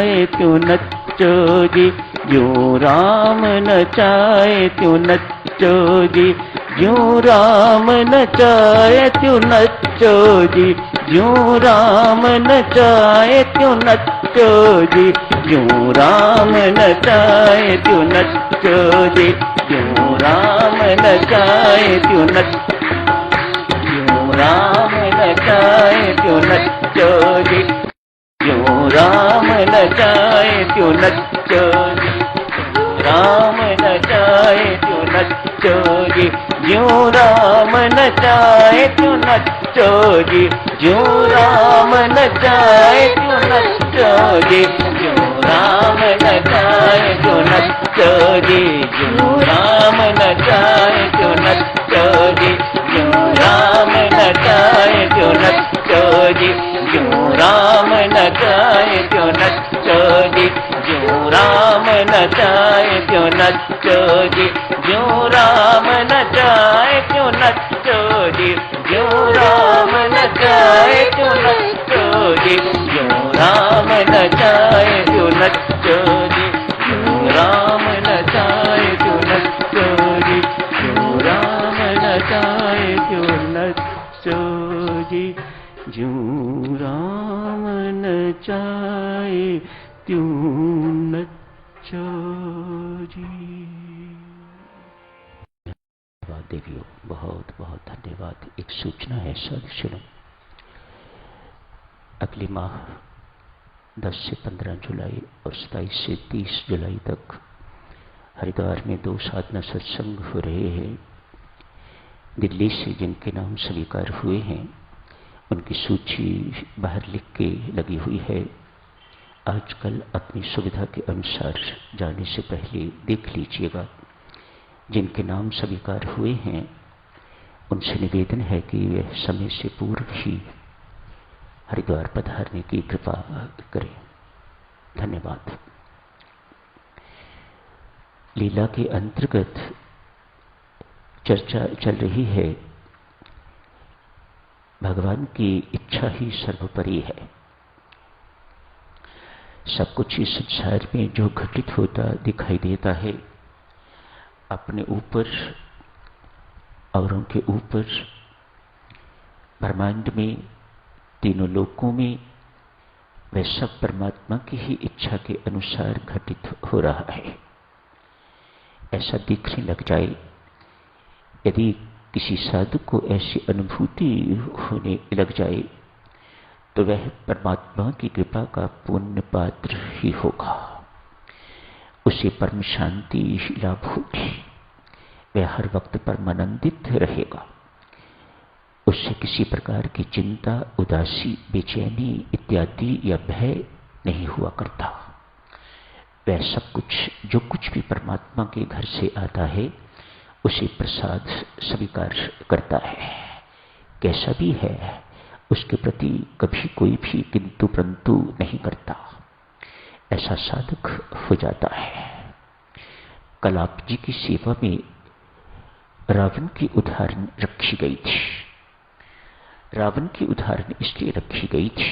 चाहे त्यों नचो जी, ज्यों राम नचाए त्यों नचो जी, ज्यों राम नचाए त्यों नचो जी, ज्यों राम नचाए त्यों नचो जी, ज्यों राम नचाए त्यों नचो जी, ज्यों राम नचाए त्यों नचो, ज्यों राम नचाए त्यों नचो जी, ज्यों राम नचाए त्यों नचो जी, राम नचाए त्यों नचो जी, ज्यों राम नचाए त्यों नचो जी, ज्यों राम नचाए त्यों नचो जी, ज्यों राम नचाए त्यों नचो जी, ज्यों राम नचाए त्यों नचो जी, ज्यों राम नचाए त्यों नचो जी, ज्यों राम नचाए त्यों नचो जी, ज्यों राम नचाए त्यों नचो जी, ज्यों राम नचाए त्यों नचो जी, ज्यों राम नचाए त्यों नचो जी, ज्यों राम नचाए त्यों नचो जी, ज्यों राम नचाए त्यों नचो जी, ज्यों राम नचाए त्यों नचो जी, ज्यों राम नचाए त्यों नचो जी। धन्यवाद देवियों, बहुत बहुत धन्यवाद। एक सूचना है सर, सुनो। अगले माह 10 से 15 जुलाई और 27 से 30 जुलाई तक हरिद्वार में 2 साधना सत्संग हो रहे हैं। दिल्ली से जिनके नाम स्वीकार हुए हैं उनकी सूची बाहर लिख के लगी हुई है। आजकल अपनी सुविधा के अनुसार जाने से पहले देख लीजिएगा। जिनके नाम स्वीकार हुए हैं उनसे निवेदन है कि वे समय से पूर्व ही हरिद्वार पधारने की कृपा करें। धन्यवाद। लीला के अंतर्गत चर्चा चल रही है, भगवान की इच्छा ही सर्वोपरि है। सब कुछ इस संसार में जो घटित होता दिखाई देता है, अपने ऊपर, औरों के ऊपर, ब्रह्मांड में, तीनों लोकों में, वह सब परमात्मा की ही इच्छा के अनुसार घटित हो रहा है। ऐसा दिखने लग जाए, यदि किसी साधु को ऐसी अनुभूति होने लग जाए तो वह परमात्मा की कृपा का पुण्य पात्र ही होगा। उसे परम शांति लाभ होगी। वह हर वक्त परमानंदित रहेगा। उससे किसी प्रकार की चिंता, उदासी, बेचैनी इत्यादि या भय नहीं हुआ करता। वह सब कुछ, जो कुछ भी परमात्मा के घर से आता है, उसे प्रसाद स्वीकार करता है। कैसा भी है, उसके प्रति कभी कोई भी किंतु परंतु नहीं करता। ऐसा साधक हो जाता है। कल आप जी की सेवा में रावण की उदाहरण रखी गई थी। रावण की उदाहरण इसलिए रखी गई थी,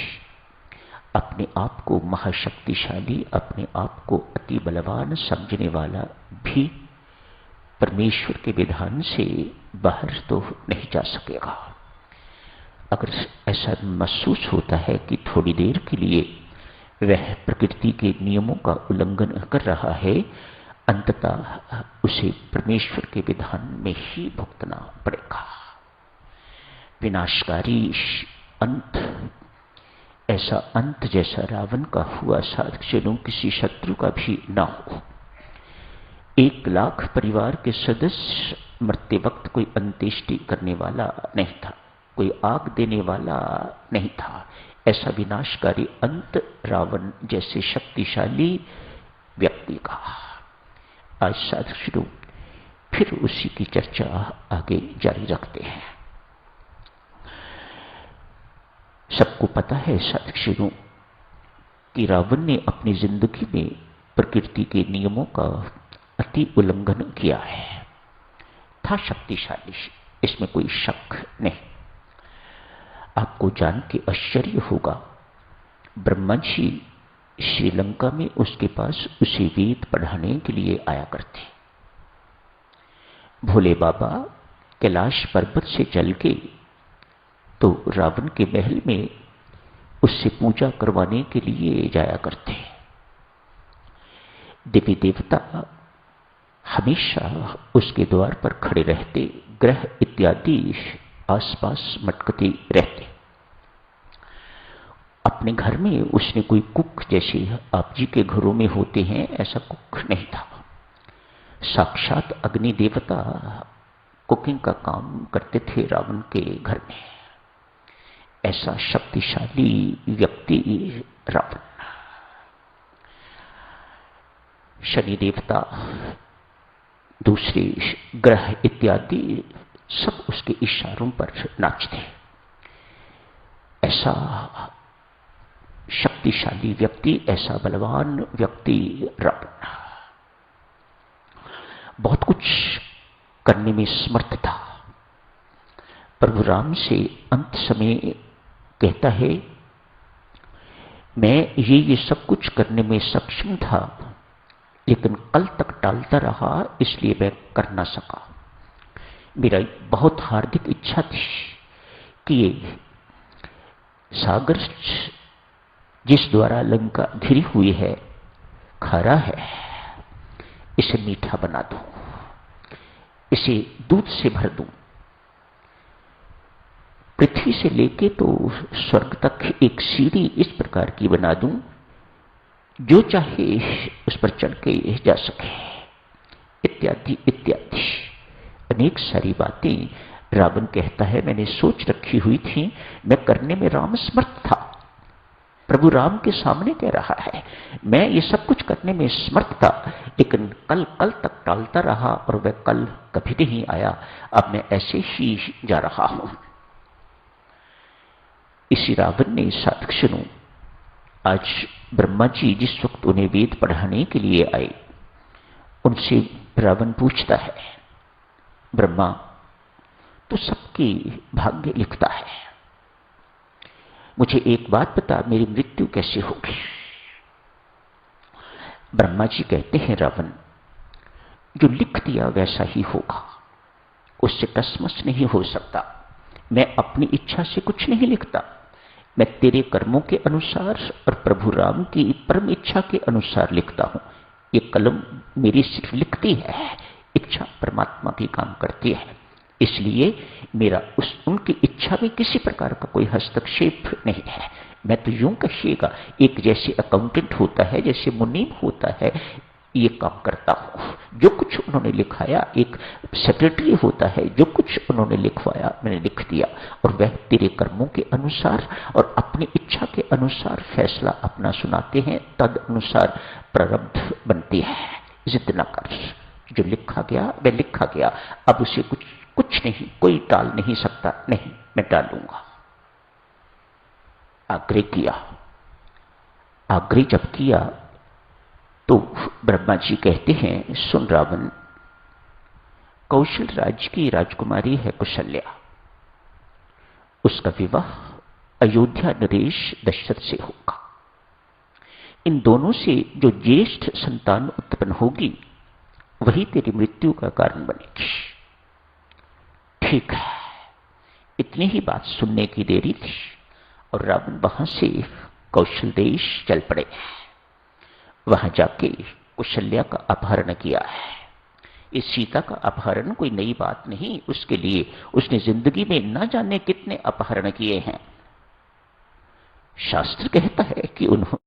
अपने आप को महाशक्तिशाली, अपने आप को अति बलवान समझने वाला भी परमेश्वर के विधान से बाहर तो नहीं जा सकेगा। अगर ऐसा महसूस होता है कि थोड़ी देर के लिए वह प्रकृति के नियमों का उल्लंघन कर रहा है, अंततः उसे परमेश्वर के विधान में ही भुगतना पड़ेगा। विनाशकारी अंत, ऐसा अंत जैसा रावण का हुआ साधु किसी शत्रु का भी ना हो। 1 लाख परिवार के सदस्य मरते वक्त कोई अंत्येष्टि करने वाला नहीं था, कोई आग देने वाला नहीं था। ऐसा विनाशकारी अंत रावण जैसे शक्तिशाली व्यक्ति का। आज साधु फिर उसी की चर्चा आगे जारी रखते हैं। सबको पता है साधु कि रावण ने अपनी जिंदगी में प्रकृति के नियमों का अति उल्लंघन किया है। था शक्तिशाली, इसमें कोई शक नहीं। आपको जान के आश्चर्य होगा, ब्रह्मा जी श्रीलंका में उसके पास उसे वेद पढ़ाने के लिए आया करते। भोले बाबा कैलाश पर्वत से चल के तो रावण के महल में उससे पूजा करवाने के लिए जाया करते। देवी देवता हमेशा उसके द्वार पर खड़े रहते, ग्रह इत्यादि आसपास मटकते रहते। अपने घर में उसने कोई कुक, जैसे आप जी के घरों में होते हैं, ऐसा कुक नहीं था। साक्षात अग्नि देवता कुकिंग का काम करते थे रावण के घर में। ऐसा शक्तिशाली व्यक्ति रावण। शनि देवता, दूसरे ग्रह इत्यादि सब उसके इशारों पर नाचते। ऐसा शक्तिशाली व्यक्ति, ऐसा बलवान व्यक्ति रावण, बहुत कुछ करने में समर्थ था। प्रभु राम से अंत समय कहता है, मैं ये सब कुछ करने में सक्षम था, लेकिन कल तक टालता रहा, इसलिए मैं कर ना सका। मेरा बहुत हार्दिक इच्छा थी कि ये सागर जिस द्वारा लंका घिरी हुई है, खारा है, इसे मीठा बना दूं, इसे दूध से भर दूं, पृथ्वी से लेके तो स्वर्ग तक एक सीढ़ी इस प्रकार की बना दूं, जो चाहे उस पर चढ़ के जा सके, इत्यादि इत्यादि अनेक सारी बातें रावण कहता है मैंने सोच रखी हुई थी। मैं करने में राम समर्थ था। प्रभु राम के सामने कह रहा है, मैं ये सब कुछ करने में समर्थ था, लेकिन कल तक टालता रहा और वह कल कभी नहीं आया। अब मैं ऐसे ही जा रहा हूं। इसी रावण ने साधक सुनो, आज ब्रह्मा जी जिस वक्त उन्हें वेद पढ़ाने के लिए आए, उनसे रावण पूछता है, ब्रह्मा तो सबकी भाग्य लिखता है, मुझे एक बात बता, मेरी मृत्यु कैसे होगी? ब्रह्मा जी कहते हैं, रावण जो लिख दिया वैसा ही होगा, उससे टसमस नहीं हो सकता। मैं अपनी इच्छा से कुछ नहीं लिखता, मैं तेरे कर्मों के अनुसार और प्रभु राम की परम इच्छा के अनुसार लिखता हूं। ये कलम मेरी सिर्फ लिखती है, इच्छा परमात्मा की काम करती है, इसलिए मेरा उनकी इच्छा में किसी प्रकार का कोई हस्तक्षेप नहीं है। मैं तो यूं कहिएगा, एक जैसे अकाउंटेंट होता है, जैसे मुनीम होता है, ये काम करता हूं। जो कुछ उन्होंने लिखाया, एक सेक्रेटरी होता है, जो कुछ उन्होंने लिखवाया मैंने लिख दिया, और वह तेरे कर्मों के अनुसार और अपनी इच्छा के अनुसार फैसला अपना सुनाते हैं, तद अनुसार प्रारब्ध बनती है। जिद न कर, जो लिखा गया वह लिखा गया, अब उसे कुछ नहीं, कोई टाल नहीं सकता। नहीं, मैं टालूंगा। आग्रह किया। आग्रह जब किया तो ब्रह्मा जी कहते हैं, सुन रावण, कौशल राज्य की राजकुमारी है कौशल्या, उसका विवाह अयोध्या नरेश दशरथ से होगा। इन दोनों से जो ज्येष्ठ संतान उत्पन्न होगी वही तेरी मृत्यु का कारण बनेगी। ठीक है, इतनी ही बात सुनने की देरी थी और रावण वहां से कौशल देश चल पड़े। वहां जाके कौशल्या का अपहरण किया है। इस सीता का अपहरण कोई नई बात नहीं, उसके लिए उसने जिंदगी में न जाने कितने अपहरण किए हैं। शास्त्र कहता है कि उन्होंने